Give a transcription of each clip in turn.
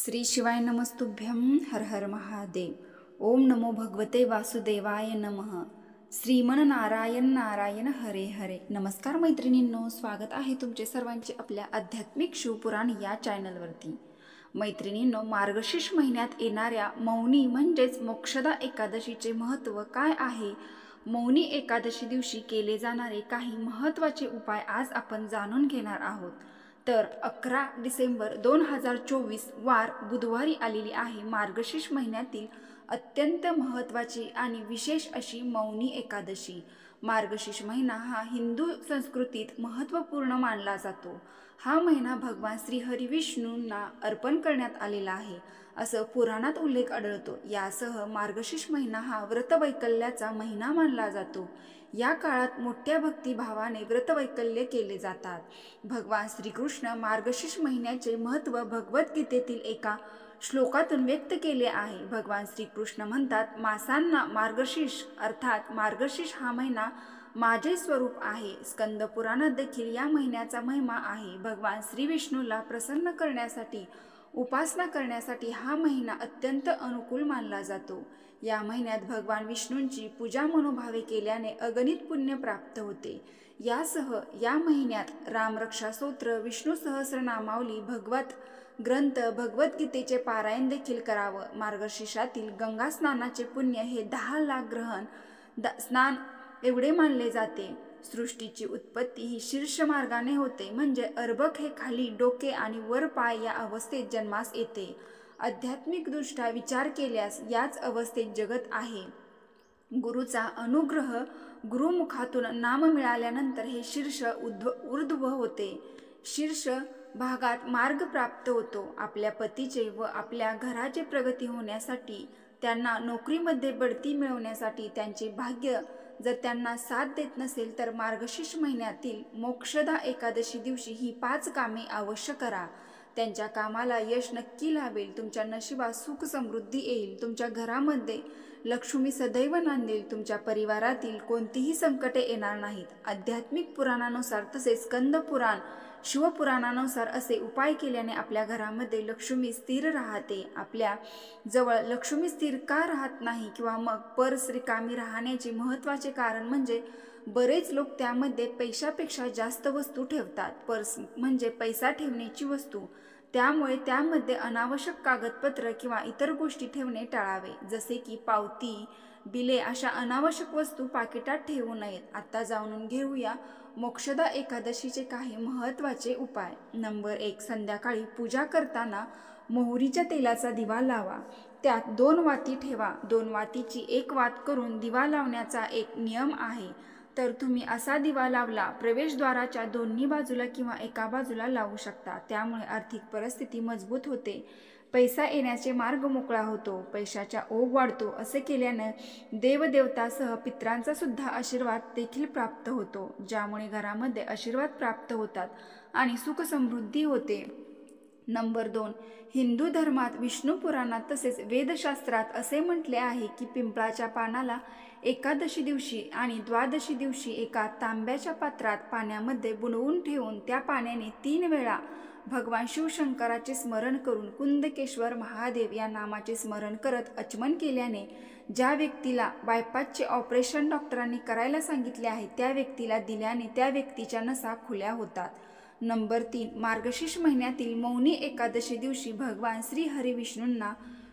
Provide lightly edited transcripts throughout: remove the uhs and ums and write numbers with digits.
श्री शिवाय नमस्तुभ्यं हर हर महादेव। ओम नमो भगवते वासुदेवाय नमः। श्रीमन नारायण नारायण हरे हरे। नमस्कार मैत्रिणींनो, स्वागत आहे तुमचे सर्वांचे आपल्या आध्यात्मिक शिवपुराण या चॅनलवरती। मैत्रिणींनो, मार्गशीर्ष महिन्यात येणाऱ्या मौनी म्हणजेच मोक्षदा एकादशीचे महत्त्व काय आहे, मौनी एकादशी दिवशी केले जाणारे काही महत्त्वाचे उपाय आज आपण जाणून घेणार आहोत। तर 11 डिसेंबर 2024 वार बुधवारी आलेली आहे मार्गशीर्ष महिन्यातील अत्यंत महत्त्वाची आणि विशेष अशी मौनी एकादशी। मार्गशीर्ष महिना हा हिंदू संस्कृतीत महत्त्वपूर्ण मानला जातो। हा महिना भगवान श्री हरी विष्णूंना अर्पण करण्यात आलेला आहे असं पुराणात उल्लेख आढळतो। यासह मार्गशीर्ष महिना हा व्रतवैकल्याचा महिना मानला जातो। या काळात मोठ्या भक्तिभावाने व्रतवैकल्य केले जातात। भगवान श्रीकृष्ण मार्गशीर्ष महिन्याचे महत्त्व भगवद्गीतेतील एका श्लोकातून व्यक्त केले आहे। भगवान श्रीकृष्ण म्हणतात, मासांना मार्गशीर्ष अर्थात मार्गशीर्ष हा महिना माझे स्वरूप आहे। स्कंद पुराणात देखील या महिन्याचा महिमा आहे। भगवान श्री विष्णूला प्रसन्न करण्यासाठी उपासना करण्यासाठी हा महिना अत्यंत अनुकूल मानला जातो। या महिन्यात भगवान विष्णूंची पूजा मनोभावे केल्याने अगणित पुण्य प्राप्त होते। यासह या महिन्यात रामरक्षा स्तोत्र, विष्णू सहस्रनामावली, भगवत ग्रंथ भगवद्गीतेचे पारायण देखील करावं। मार्गशीर्षातील गंगा स्नानाचे पुण्य हे 10 लाख ग्रहण स्नान एवढे मानले जाते। सृष्टीची उत्पत्ती ही शीर्ष मार्गाने होते, म्हणजे अर्भक हे खाली डोके आणि वर पाय या अवस्थेत जन्मास येते। आध्यात्मिक दृष्ट्या विचार केल्यास याच अवस्थेत जगत आहे। गुरुचा अनुग्रह, गुरुमुखातून नाम मिळाल्यानंतर हे शीर्ष ऊर्ध्व होते। शीर्ष भागात मार्ग प्राप्त होतो। आपल्या पतीचे व आपल्या घराचे प्रगती होण्यासाठी, त्यांना नोकरीमध्ये बढती मिळवण्यासाठी, त्यांचे भाग्य जर त्यांना साथ देत नसेल तर मार्गशीर्ष महिन्यातील मोक्षदा एकादशी दिवशी ही 5 कामे अवश्य करा। त्यांच्या कामाला यश नक्की लाभेल। तुमच्या नशिबात सुख समृद्धी येईल। तुमच्या घरामध्ये लक्ष्मी सदैव नांदेल। तुमच्या परिवारातील कोणतीही संकटे येणार नाहीत। आध्यात्मिक पुराणानुसार तसेच स्कंद पुराण, शिवपुराणानुसार असे उपाय केल्याने आपल्या घरामध्ये लक्ष्मी स्थिर राहते। आपल्या जवळ लक्ष्मी स्थिर का राहत नाही किंवा मग पर्स रिकामी राहण्याचे महत्त्वाचे कारण म्हणजे बरेच लोक त्यामध्ये पैशापेक्षा जास्त वस्तू ठेवतात। पर्स म्हणजे पैसा ठेवण्याची वस्तू, त्यामुळे त्यामध्ये अनावश्यक कागदपत्र किंवा इतर गोष्टी ठेवणे टाळावे, जसे की पावती, बिले अशा अनावश्यक वस्तू पाकिटात ठेवू नयेत। आता जाणून घेऊया मोक्षदा एकादशीचे काही महत्त्वाचे उपाय। नंबर 1, संध्याकाळी पूजा करताना मोहरीच्या तेलाचा दिवा लावा। त्यात 2 वाती ठेवा। 2 वातीची 1 वात करून दिवा लावण्याचा एक नियम आहे। तर तुम्ही असा दिवा लावला प्रवेशद्वाराच्या दोन्ही बाजूला किंवा एका बाजूला लावू शकता। त्यामुळे आर्थिक परिस्थिती मजबूत होते, पैसा येण्याचे मार्ग मोकळा होतो, पैशाचा ओघ वाढतो। असे केल्याने देवदेवतासह पितरांचा सुद्धा आशीर्वाद देखील प्राप्त होतो, ज्यामुळे घरामध्ये आशीर्वाद प्राप्त होतात आणि सुख समृद्धी होते। नंबर 2, हिंदू धर्मात, विष्णू पुराणात तसेच वेदशास्त्रात असे म्हटले आहे की पिंपळाच्या पानाला एकादशी दिवशी आणि द्वादशी दिवशी एका तांब्याच्या पात्रात पाण्यामध्ये बुडवून ठेवून त्या पाण्याने 3 वेळा भगवान शिवशंकराचे स्मरण करून कुंदकेश्वर महादेव या नामाचे स्मरण करत आचमन केल्याने ज्या व्यक्तीला बायपासचे ऑपरेशन डॉक्टरांनी करायला सांगितले आहे त्या व्यक्तीला दिल्याने त्या व्यक्तीच्या नसा खुल्या होतात। नंबर 3, मार्गशीर्ष महिन्यातील मौनी एकादशी दिवशी भगवान श्री हरी विष्णूंना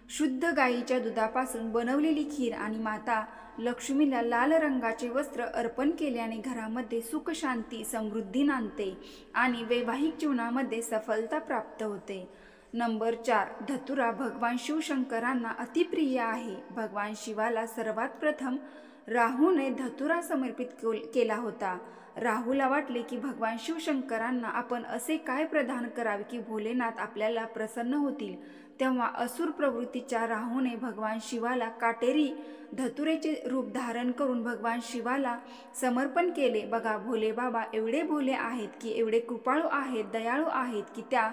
शुद्ध गायीच्या दुधापासून बनवलेली खीर आणि माता लक्ष्मीला लाल रंगाचे वस्त्र अर्पण केल्याने घरामध्ये सुख, शांती, समृद्धी नांदते आणि वैवाहिक जीवनामध्ये सफलता प्राप्त होते। नंबर 4, धतुरा भगवान शिवशंकरांना अतिप्रिय आहे। भगवान शिवाला सर्वात प्रथम राहूने धतुरा समर्पित केला होता। राहूला वाटले की भगवान शिवशंकरांना आपण असे काय प्रदान करावे की भोलेनाथ आपल्याला प्रसन्न होतील। तेव्हा असुर प्रवृत्तीच्या राहूने भगवान शिवाला काटेरी धतुरेचे रूप धारण करून भगवान शिवाला समर्पण केले। बघा, भोले बाबा एवढे भोले आहेत की एवढे कृपाळू आहेत, दयाळू आहेत की त्या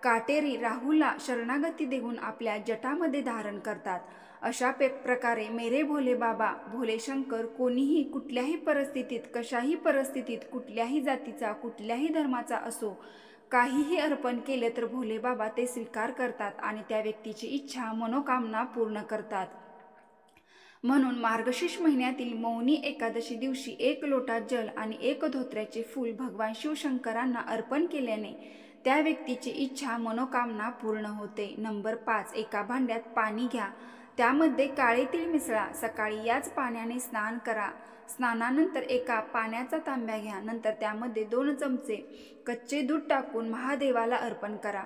काटेरी राहूला शरणागती देऊन आपल्या जटामध्ये धारण करतात। अशा प्रकारे मेरे भोले बाबा, भोले शंकर कोणीही कुठल्याही परिस्थितीत, कशाही परिस्थितीत, कुठल्याही जातीचा, कुठल्याही धर्माचा असो, काहीही अर्पण केले तर भोले बाबा ते स्वीकार करतात आणि त्या व्यक्तीची इच्छा मनोकामना पूर्ण करतात. म्हणून मार्गशीर्ष महिन्यातील मौनी एकादशी दिवशी 1 लोटा जल आणि 1 धोत्र्याचे फूल भगवान शिवशंकरांना अर्पण केल्याने त्या व्यक्तीची इच्छा मनोकामना पूर्ण होते. नंबर 5. एका भांड्यात पाणी घ्या, त्यामध्ये काळे तीळ मिसळा. सकाळी याच पाण्याने स्नान करा. स्नानानंतर एका पाण्याचा तांब्या घ्या. नंतर त्यामध्ये 2 चमचे कच्चे दूध टाकून महादेवाला अर्पण करा.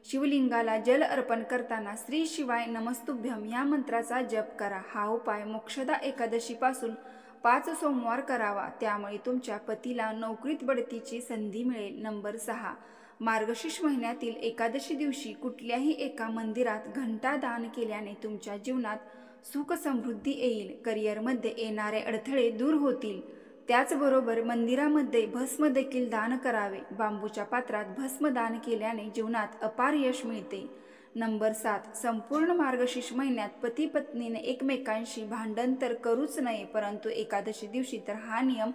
शिवलिंगाला जल अर्पण करताना श्री शिवाय नमस्तुभ्यम या मंत्राचा जप करा. हा उपाय मोक्षदा एकादशीपासून 5 सोमवार करावा, त्यामुळे तुमच्या पतीला नोकरीत बढतीची संधी मिळेल. नंबर 6. मार्गशीर्ष महिन्यातील एकादशी दिवशी कुठल्याही एका मंदिरात घंटा दान केल्याने तुमच्या जीवनात सुख समृद्धी येईल. करिअरमध्ये येणारे अडथळे दूर होतील. त्याचबरोबर मंदिरामध्ये भस्म देखील दान करावे. बांबूच्या पात्रात भस्म दान केल्याने जीवनात अपार यश मिळते. नंबर 7. संपूर्ण मार्गशीर्ष महिन्यात पती पत्नीने एकमेकांशी भांडण तर करूच नये, परंतु एकादशी दिवशी तर हा नियम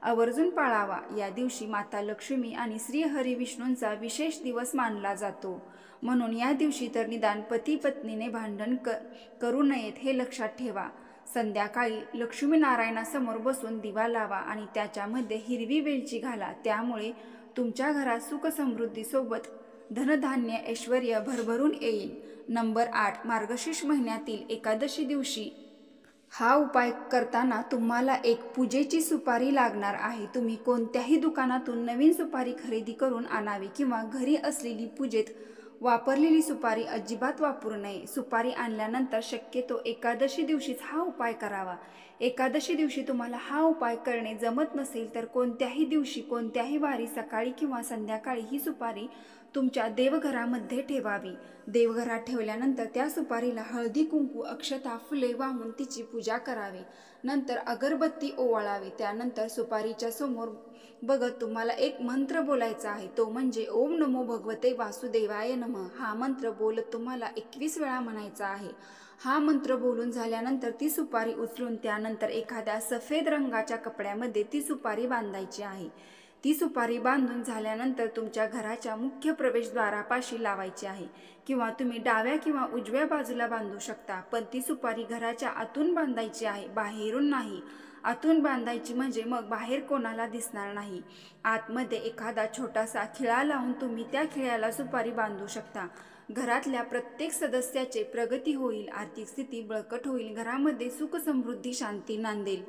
आवर्जून पाळावा. या दिवशी माता लक्ष्मी आणि श्री हरी विष्णूंचा विशेष दिवस मानला जातो. म्हणून या दिवशी तर निदान पती पत्नीने भांडण करू नयेत हे लक्षात ठेवा. संध्याकाळी लक्ष्मीनारायणासमोर बसून दिवा लावा आणि त्याच्यामध्ये हिरवी वेलची घाला. त्यामुळे तुमच्या घरात सुख समृद्धीसोबत धनधान्य ऐश्वर्य भरभरून येईल. नंबर 8. मार्गशीर्ष महिन्यातील एकादशी दिवशी हा उपाय करताना तुम्हाला एक पूजेची सुपारी लागणार आहे. तुम्ही कोणत्याही दुकानातून नवीन सुपारी खरेदी करून आणावी किंवा घरी असलेली पूजेत वापरलेली सुपारी अजिबात वापरू नये. सुपारी आणल्यानंतर शक्यतो एकादशी दिवशीच हा उपाय करावा. एकादशी दिवशी तुम्हाला हा उपाय करणे जमत नसेल तर कोणत्याही दिवशी कोणत्याही वारी सकाळी किंवा संध्याकाळी ही सुपारी तुमच्या देवघरामध्ये ठेवावी. देवघरात ठेवल्यानंतर त्या सुपारीला हळदी कुंकू अक्षता फुले वाहून तिची पूजा करावी. नंतर अगरबत्ती ओवाळावी. त्यानंतर सुपारीच्या समोर बघत तुम्हाला एक मंत्र बोलायचा आहे, तो म्हणजे ओम नमो भगवते वासुदेवाय नमः. हा मंत्र बोलत तुम्हाला 21 वेळा म्हणायचा आहे. हा मंत्र बोलून झाल्यानंतर ती सुपारी उचलून त्यानंतर एखाद्या सफेद रंगाच्या कपड्यामध्ये ती सुपारी बांधायची आहे. ती सुपारी बांधून झाल्यानंतर तुमच्या घराच्या मुख्य प्रवेशद्वारापाशी लावायची आहे किंवा तुम्ही डाव्या किंवा उजव्या बाजूला बांधू शकता. पण ती सुपारी घराच्या आतून बांधायची आहे, बाहेरून नाही. आतून बांधायची म्हणजे मग बाहेर कोणाला दिसणार नाही. आतमध्ये एखादा छोटासा खिळा लावून तुम्ही त्या खिळ्याला सुपारी बांधू शकता. घरातल्या प्रत्येक सदस्याचे प्रगती होईल, आर्थिक स्थिती बळकट होईल, घरामध्ये सुख समृद्धी शांती नांदेल.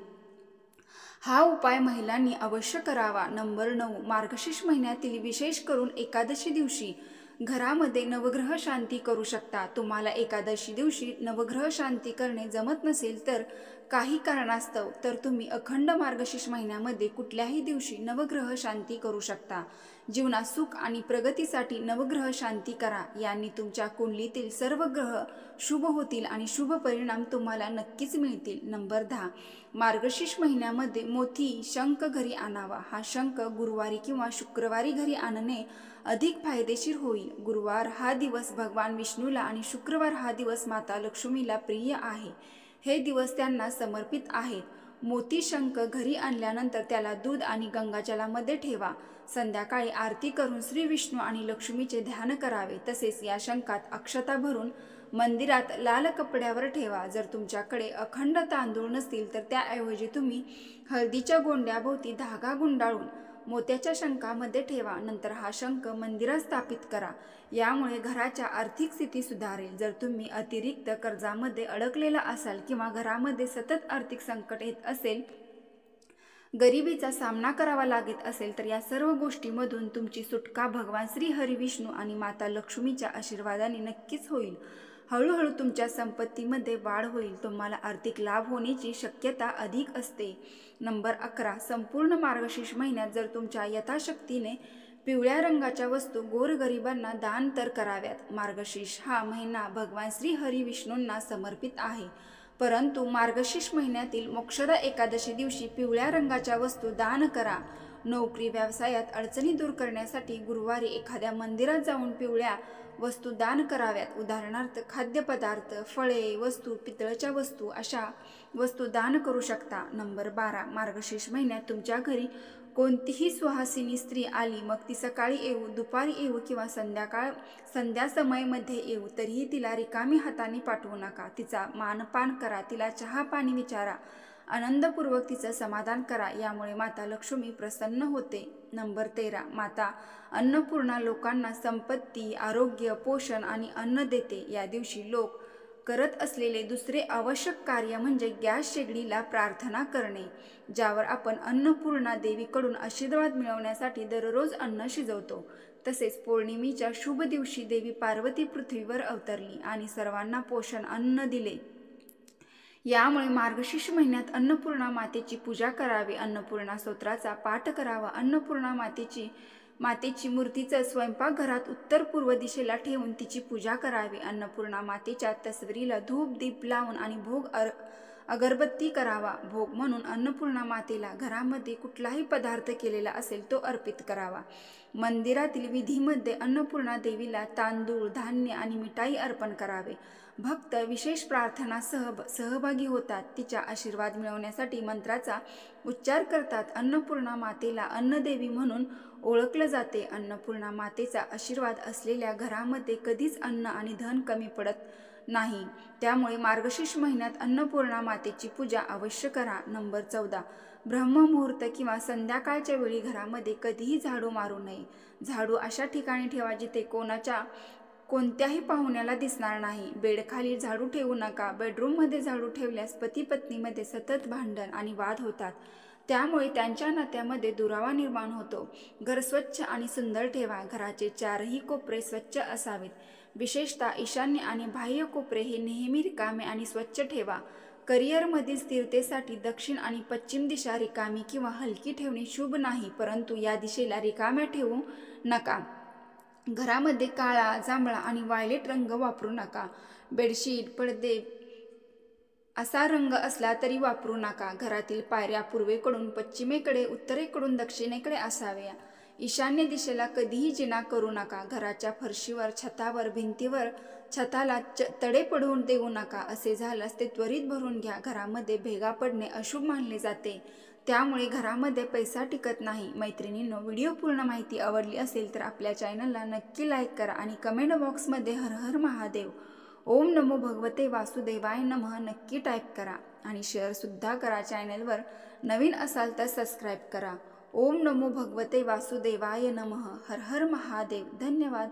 हा उपाय महिलांनी अवश्य करावा. नंबर 9. मार्गशीर्ष महिन्यातील विशेष करून एकादशी दिवशी घरामध्ये नवग्रह शांती करू शकता. तुम्हाला एकादशी दिवशी नवग्रह शांती करणे जमत नसेल तर काही कारणास्तव तर तुम्ही अखंड मार्गशीर्ष महिन्यामध्ये कुठल्याही दिवशी नवग्रह शांती करू शकता. जीवनात सुख आणि प्रगतीसाठी नवग्रह शांती करा. यांनी तुमच्या कुंडलीतील सर्व ग्रह शुभ होतील आणि शुभ परिणाम तुम्हाला नक्कीच मिळतील. नंबर 10. मार्गशीर्ष महिन्यामध्ये मोती शंख घरी आणावा. हा शंख गुरुवारी किंवा शुक्रवारी घरी आणणे अधिक फायदेशीर होईल. गुरुवार हा दिवस भगवान विष्णूला आणि शुक्रवार हा दिवस माता लक्ष्मीला प्रिय आहे. हे दिवस त्यांना समर्पित आहेत. मोती शंख घरी आणल्यानंतर त्याला दूध आणि गंगाजलामध्ये ठेवा. संध्याकाळी आरती करून श्री विष्णू आणि लक्ष्मीचे ध्यान करावे. तसेच या शंखात अक्षता भरून मंदिरात लाल कपड्यावर ठेवा. जर तुमच्याकडे अखंड तांदूळ नसतील तर त्याऐवजी तुम्ही हळदीच्या गोंड्याभोवती धागा गुंडाळून मोत्याच्या शंखामध्ये ठेवा. नंतर हा शंख मंदिरात स्थापित करा. यामुळे घराच्या आर्थिक स्थिती सुधारेल. जर तुम्ही अतिरिक्त कर्जामध्ये अडकलेला असाल किंवा घरामध्ये सतत आर्थिक संकट येत असेल, गरिबीचा सामना करावा लागत असेल तर या सर्व गोष्टींमधून तुमची सुटका भगवान श्री हरी विष्णू आणि माता लक्ष्मीच्या आशीर्वादाने नक्कीच होईल. हळूहळू तुमच्या संपत्तीमध्ये वाढ होईल. तुम्हाला आर्थिक लाभ होण्याची शक्यता अधिक असते. नंबर 11. संपूर्ण मार्गशीर्ष महिन्यात जर तुमच्या यथाशक्तीने पिवळ्या रंगाच्या वस्तू गोरगरिबांना दान तर कराव्यात. मार्गशीर्ष हा महिना भगवान श्री हरी विष्णूंना समर्पित आहे. परंतु मार्गशीर्ष महिन्यातील मोक्षदा एकादशी दिवशी पिवळ्या रंगाच्या वस्तू दान करा. नोकरी व्यवसायात अडचणी दूर करण्यासाठी गुरुवारी एखाद्या मंदिरात जाऊन पिवळ्या वस्तू दान कराव्यात. उदाहरणार्थ खाद्यपदार्थ, फळे, वस्तू, पितळच्या वस्तू अशा वस्तू दान करू शकता. नंबर 12. मार्गशीर्ष महिन्यात तुमच्या घरी कोणतीही सुहासिनी स्त्री आली, मग ती सकाळी येऊ, दुपारी येऊ किंवा संध्या समयमध्ये येऊ, तरीही तिला रिकामी हाताने पाठवू नका. तिचा मानपान करा, तिला चहा पाणी विचारा, आनंदपूर्वक तिचं समाधान करा. यामुळे माता लक्ष्मी प्रसन्न होते. नंबर 13, माता अन्नपूर्णा लोकांना संपत्ती, आरोग्य, पोषण आणि अन्न देते. या दिवशी लोक करत असलेले दुसरे आवश्यक कार्य म्हणजे गॅस शेगडीला प्रार्थना करणे, ज्यावर आपण अन्नपूर्णा देवीकडून आशीर्वाद मिळवण्यासाठी दररोज अन्न शिजवतो. तसेच पौर्णिमेच्या शुभ दिवशी देवी पार्वती पृथ्वीवर अवतरली आणि सर्वांना पोषण अन्न दिले. यामुळे मार्गशीर्ष महिन्यात अन्नपूर्णा मातेची पूजा करावी, अन्नपूर्णा स्तोत्राचा पाठ करावा. अन्नपूर्णा मातेची मूर्तीचं स्वयंपाकघरात उत्तर पूर्व दिशेला ठेवून तिची पूजा करावी. अन्नपूर्णा मातेच्या तस्वीरीला धूप दीप लावून आणि भोग अगरबत्ती करावा. भोग म्हणून अन्नपूर्णा मातेला घरामध्ये कुठलाही पदार्थ केलेला असेल तो अर्पित करावा. मंदिरातील विधीमध्ये अन्नपूर्णा देवीला तांदूळ, धान्य आणि मिठाई अर्पण करावे. भक्त विशेष प्रार्थना सहभागी होतात. तिचा आशीर्वाद मिळवण्यासाठी मंत्राचा उच्चार करतात. अन्नपूर्णा मातेला अन्नदेवी म्हणून ओळखलं जाते. अन्नपूर्णा मातेचा आशीर्वाद असलेल्या घरामध्ये कधीच अन्न आणि धन कमी पडत नाही. त्यामुळे मार्गशीर्ष महिन्यात अन्नपूर्णा मातेची पूजा अवश्य करा. नंबर 14, ब्रह्ममुहूर्त किंवा संध्याकाळच्या वेळी घरामध्ये कधीही झाडू मारू नये. झाडू अशा ठिकाणी ठेवा जिथे कोणत्याही पाहुण्याला दिसणार नाही. बेडखाली झाडू ठेवू नका. बेडरूममध्ये झाडू ठेवल्यास पती पत्नीमध्ये सतत भांडण आणि वाद होतात. त्यामुळे त्यांच्या नात्यामध्ये दुरावा निर्माण होतो. घर स्वच्छ आणि सुंदर ठेवा. घराचे चारही कोपरे स्वच्छ असावेत. विशेषतः ईशान्य आणि बाह्य कोपरे हे नेहमी रिकामे आणि स्वच्छ ठेवा. करिअरमधील स्थिरतेसाठी दक्षिण आणि पश्चिम दिशा रिकामी किंवा हलकी ठेवणे शुभ नाही, परंतु या दिशेला रिकाम्या ठेवू नका. घरामध्ये काळा, जांभळा आणि व्हायलेट रंग वापरू नका. बेडशीट, पडदे असा रंग असला तरी वापरू नका. घरातील पायऱ्या पूर्वेकडून पश्चिमेकडे, उत्तरेकडून दक्षिणेकडे असाव्या. ईशान्य दिशेला कधीही जिना करू नका. घराच्या फरशीवर, छतावर, भिंतीवर, छताला तडे पडून देऊ नका. असे झाल्यास ते त्वरित भरून घ्या. घरामध्ये भेगा पडणे अशुभ मानले जाते, त्यामुळे घरामध्ये पैसा टिकत नाही. मैत्रिणींनो, व्हिडिओ पूर्ण माहिती आवडली असेल तर आपल्या चॅनलला नक्की लाईक करा आणि कमेंट बॉक्समध्ये हर हर महादेव, ओम नमो भगवते वासुदेवाय नमः नक्की टाईप करा आणि शेअरसुद्धा करा. चॅनलवर नवीन असाल तर सबस्क्राईब करा. ओम नमो भगवते वासुदेवाय नमः. हर हर महादेव. धन्यवाद.